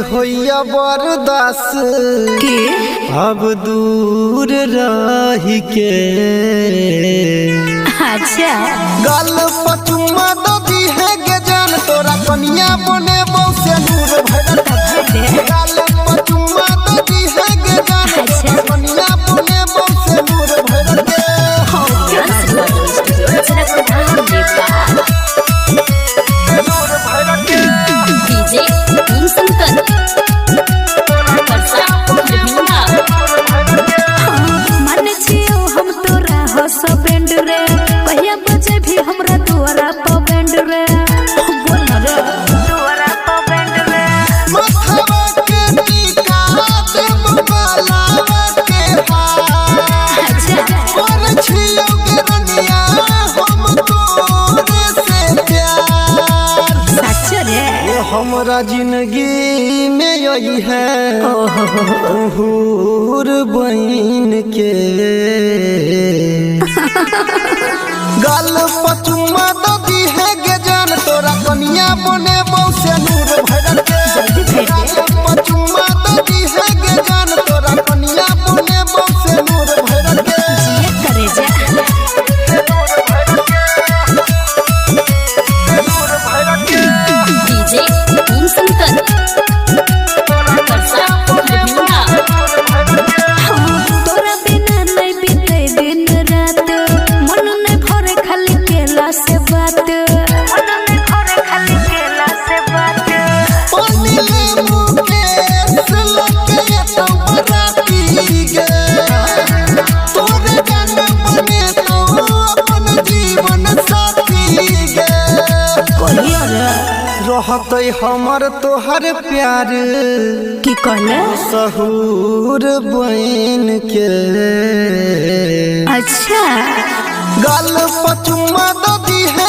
होइया बर्दाश्त के अब दूर रही के। अच्छा गल पचुमा ददी है गे जान तोरा कनिया बने बहुसे नूर भरत। गल पचुमा ददी है गे जान तोरा कनिया बने बहुसे नूर भरत। डीजे मन छियो हम तोरा हो सब बैंड रे कहिया बजे भी हमरा तोरा प बैंड रे बोल रे तोरा प बैंड रे मथवा के टीका देव बाला के हार। अच्छा पर छियो गे रनिया हम तोरे से प्यार। सच रे ये हमरा जिंदगी में यही है हूर बन के। गल पचुमा ददी है गे जान तोरा कनिया बने बहुसे नूर भरत। गल पचुमा ददी है गे जान तोरा कनिया बने बहुसे नूर भरत। ये करे जा डीजे तोरा बिना नहीं बीते दिन रात मन नहीं भरे खाली केला से बात मन नहीं भरे खाली केला से बात पानी ले मुकेश लगे तो बराती गे तोरे जान बने तो अपन जीवन साथी गे। कहियो रे रहत हमर तोहर प्यार की कहले सहूर बन के। अच्छा गल पचुमा ददी है